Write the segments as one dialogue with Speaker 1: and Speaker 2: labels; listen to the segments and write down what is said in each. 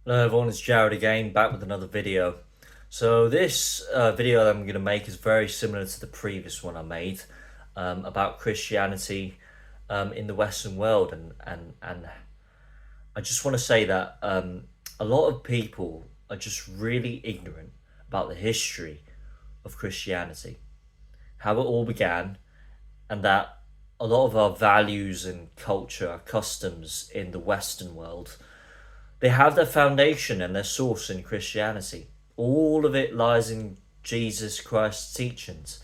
Speaker 1: Hello everyone, it's Jared again, back with another video. So this video that I'm going to make is very similar to the previous one I made about Christianity in the Western world, and I just want to say that a lot of people are just really ignorant about the history of Christianity, how it all began, and that a lot of our values and culture, our customs in the Western world, they have their foundation and their source in Christianity. All of it lies in Jesus Christ's teachings.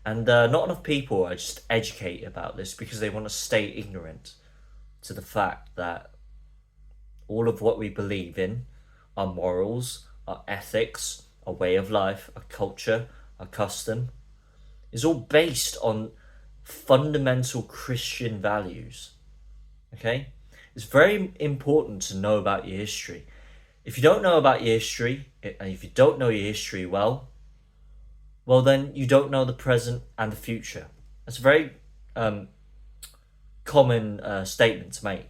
Speaker 1: And not enough people are just educated about this because they want to stay ignorant to the fact that all of what we believe in, our morals, our ethics, our way of life, our culture, our custom, is all based on fundamental Christian values. Okay? It's very important to know about your history. If you don't know about your history, and if you don't know your history well, then you don't know the present and the future. That's a very common statement to make.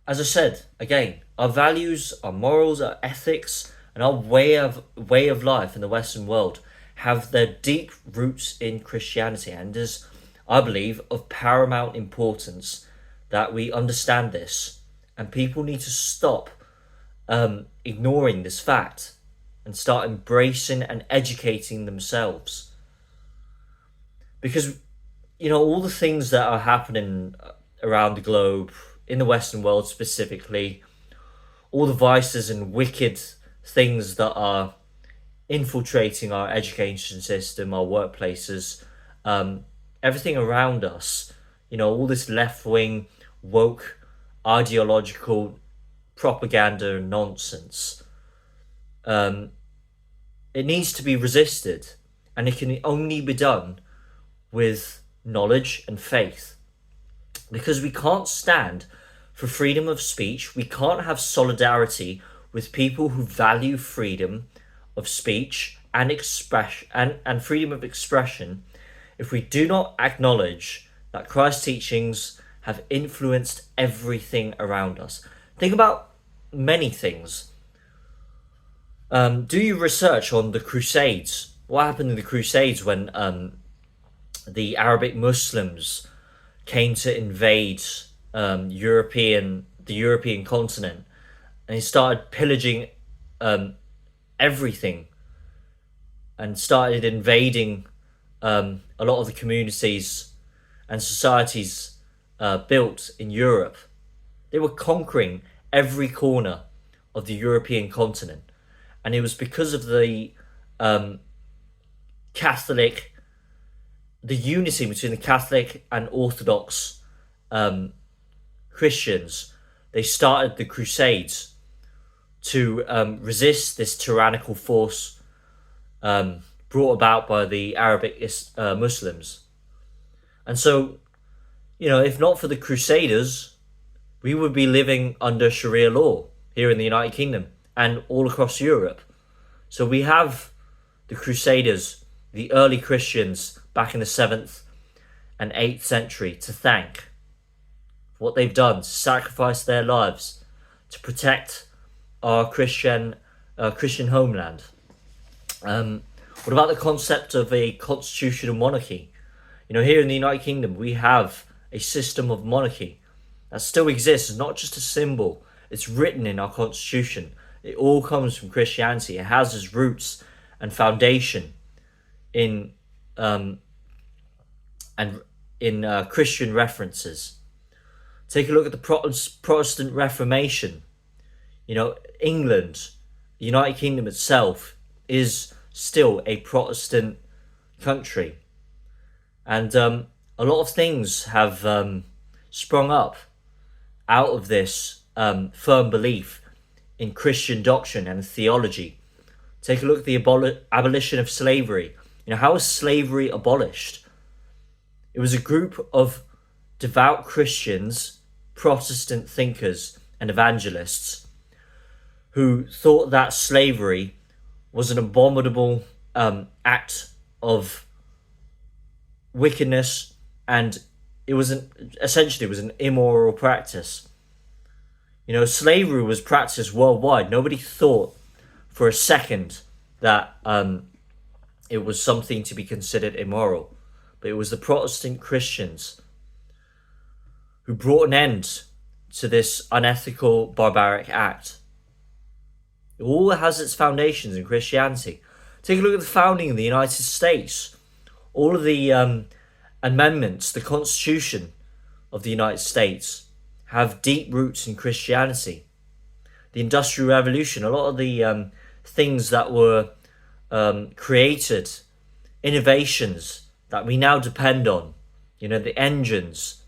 Speaker 1: As I said, again, our values, our morals, our ethics, and our way of life in the Western world have their deep roots in Christianity, and is, I believe, of paramount importance that we understand this, and people need to stop ignoring this fact and start embracing and educating themselves. Because, all the things that are happening around the globe, in the Western world specifically, all the vices and wicked things that are infiltrating our education system, our workplaces, everything around us, all this left wing, woke, ideological propaganda and nonsense. It needs to be resisted, and it can only be done with knowledge and faith. Because we can't stand for freedom of speech, we can't have solidarity with people who value freedom of speech and express and freedom of expression if we do not acknowledge that Christ's teachings have influenced everything around us. Think about many things. Do your research on the Crusades. What happened in the Crusades when the Arabic Muslims came to invade the European continent, and he started pillaging everything, and started invading a lot of the communities and societies built in Europe. They were conquering every corner of the European continent, and it was because of the Catholic, the unity between the Catholic and Orthodox Christians. They started the Crusades to resist this tyrannical force brought about by the Arabic Muslims. And so, if not for the Crusaders, we would be living under Sharia law here in the United Kingdom and all across Europe. So we have the Crusaders, the early Christians back in the 7th and 8th century, to thank for what they've done, to sacrifice their lives to protect our Christian homeland. What about the concept of a constitutional monarchy? Here in the United Kingdom, we have a system of monarchy that still exists. It's not just a symbol. It's written in our constitution. It all comes from Christianity. It has its roots and foundation in Christian references. Take a look at the Protestant Reformation. England, the United Kingdom itself, is still a Protestant country. And a lot of things have sprung up out of this firm belief in Christian doctrine and theology. Take a look at the abolition of slavery. How was slavery abolished? It was a group of devout Christians, Protestant thinkers and evangelists, who thought that slavery was an abominable act of wickedness, and it was an immoral practice. You know, slavery was practiced worldwide. Nobody thought for a second that it was something to be considered immoral. But it was the Protestant Christians who brought an end to this unethical, barbaric act. It all has its foundations in Christianity. Take a look at the founding of the United States. All of the amendments, the Constitution of the United States, have deep roots in Christianity. The Industrial Revolution, a lot of the things that were created, innovations that we now depend on, you know, the engines,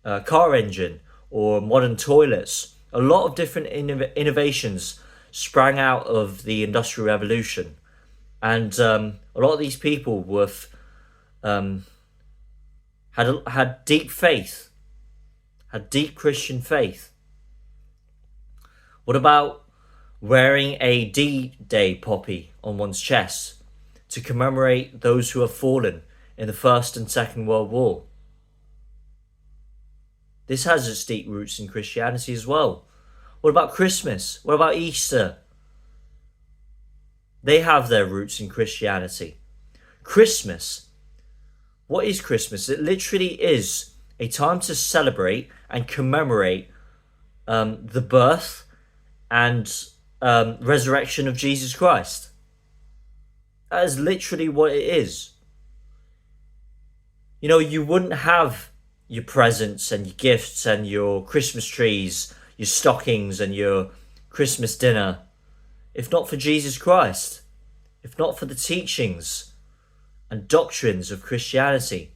Speaker 1: car engine, or modern toilets, a lot of different innovations sprang out of the Industrial Revolution. And a lot of these people were had deep faith, had deep Christian faith. What about wearing a D-Day poppy on one's chest to commemorate those who have fallen in the First and Second World War? This has its deep roots in Christianity as well. What about Christmas? What about Easter? They have their roots in Christianity. Christmas. What is Christmas? It literally is a time to celebrate and commemorate the birth and resurrection of Jesus Christ. That is literally what it is. You know, you wouldn't have your presents and your gifts and your Christmas trees, your stockings and your Christmas dinner, if not for Jesus Christ, if not for the teachings and doctrines of Christianity.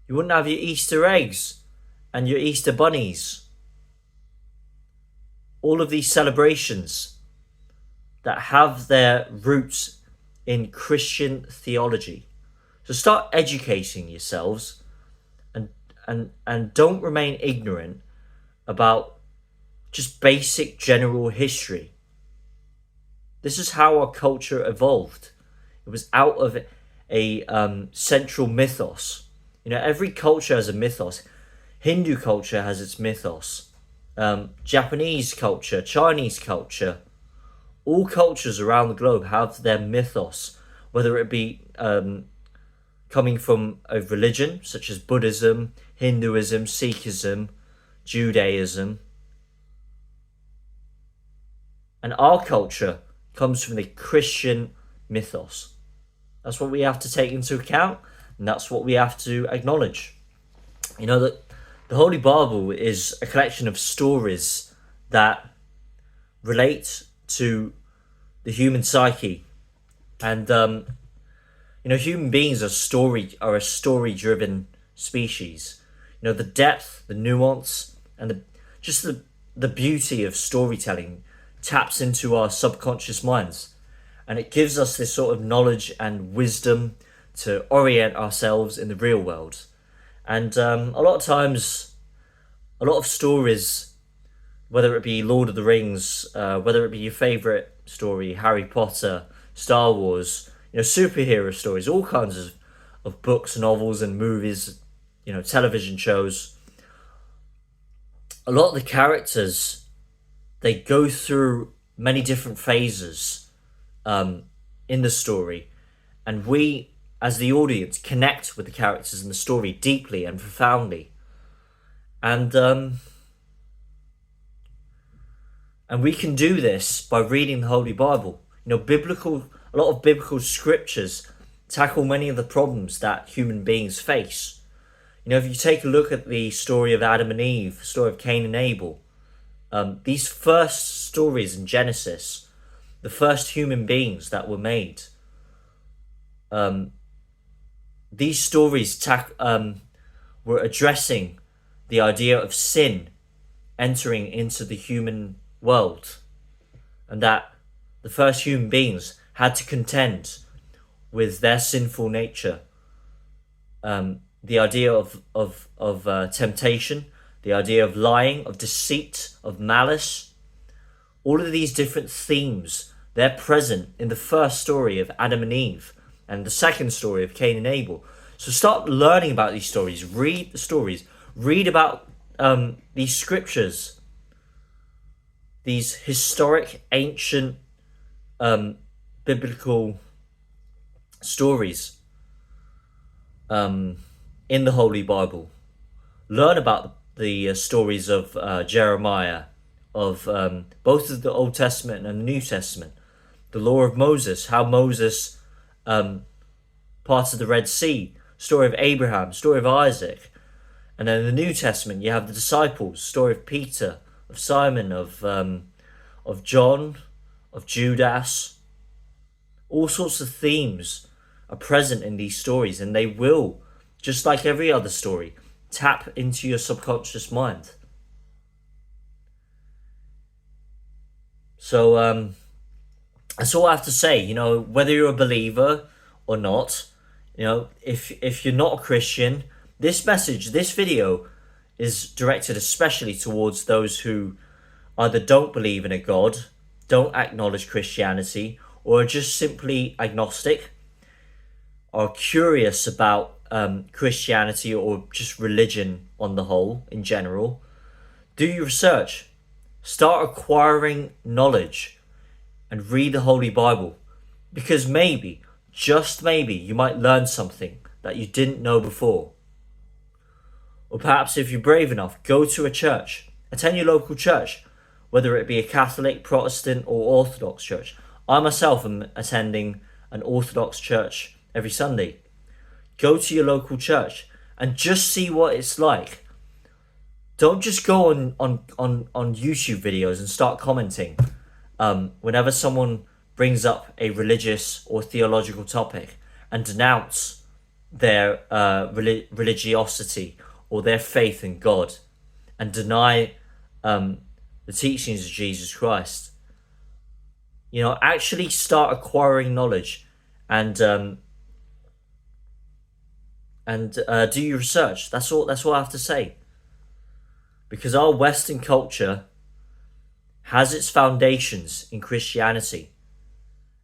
Speaker 1: You wouldn't have your Easter eggs and your Easter bunnies. All of these celebrations that have their roots in Christian theology. So start educating yourselves and don't remain ignorant about just basic general history. This is how our culture evolved. It was out of a central mythos. You know, every culture has a mythos. Hindu culture has its mythos. Japanese culture, Chinese culture, all cultures around the globe have their mythos, whether it be coming from a religion such as Buddhism, Hinduism, Sikhism, Judaism. And our culture comes from the Christian mythos. That's what we have to take into account, and that's what we have to acknowledge. You know, that the Holy Bible is a collection of stories that relate to the human psyche. And you know, human beings are a story-driven species. You know, the depth, the nuance, and the beauty of storytelling taps into our subconscious minds, and it gives us this sort of knowledge and wisdom to orient ourselves in the real world. And a lot of times, a lot of stories, whether it be Lord of the Rings, whether it be your favourite story, Harry Potter, Star Wars, you know, superhero stories, all kinds of books, novels and movies, you know, television shows. A lot of the characters, they go through many different phases in the story, and we, as the audience, connect with the characters in the story deeply and profoundly. And we can do this by reading the Holy Bible. You know, a lot of biblical scriptures tackle many of the problems that human beings face. You know, if you take a look at the story of Adam and Eve, the story of Cain and Abel, these first stories in Genesis, the first human beings that were made, these stories were addressing the idea of sin entering into the human world, and that the first human beings had to contend with their sinful nature. The idea of temptation, the idea of lying, of deceit, of malice. All of these different themes, they're present in the first story of Adam and Eve and the second story of Cain and Abel. So start learning about these stories, read the stories, read about these scriptures, these historic, ancient, biblical stories in the Holy Bible. Learn about the stories of Jeremiah, of both of the Old Testament and the New Testament, the law of Moses, how Moses parted the Red Sea, story of Abraham, story of Isaac. And then in the New Testament, you have the disciples, story of Peter, of Simon, of John, of Judas. All sorts of themes are present in these stories, and they will, just like every other story, tap into your subconscious mind. So that's all I have to say. You know, whether you're a believer or not, you know, if you're not a Christian, this message, this video is directed especially towards those who either don't believe in a God, don't acknowledge Christianity, or are just simply agnostic, are curious about Christianity or just religion on the whole in general. Do your research. Start acquiring knowledge and read the Holy Bible, because maybe, just maybe, you might learn something that you didn't know before. Or perhaps if you're brave enough, go to a church. Attend your local church, whether it be a Catholic, Protestant or Orthodox church. I myself am attending an Orthodox church every Sunday. Go to your local church and just see what it's like. Don't just go on YouTube videos and start commenting whenever someone brings up a religious or theological topic and denounce their religiosity or their faith in God, and deny the teachings of Jesus Christ. You know, actually start acquiring knowledge and do your research. That's all I have to say. Because our Western culture has its foundations in Christianity.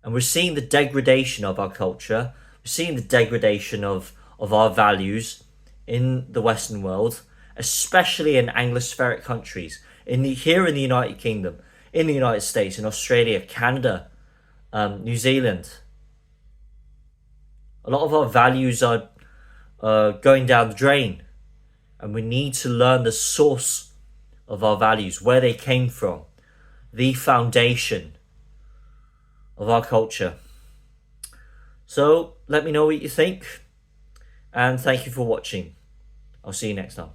Speaker 1: And we're seeing the degradation of our culture. We're seeing the degradation of our values in the Western world, especially in Anglospheric countries, here in the United Kingdom, in the United States, in Australia, Canada, New Zealand. A lot of our values are going down the drain, and we need to learn the source of our values, where they came from, the foundation of our culture. So let me know what you think, and thank you for watching. I'll see you next time.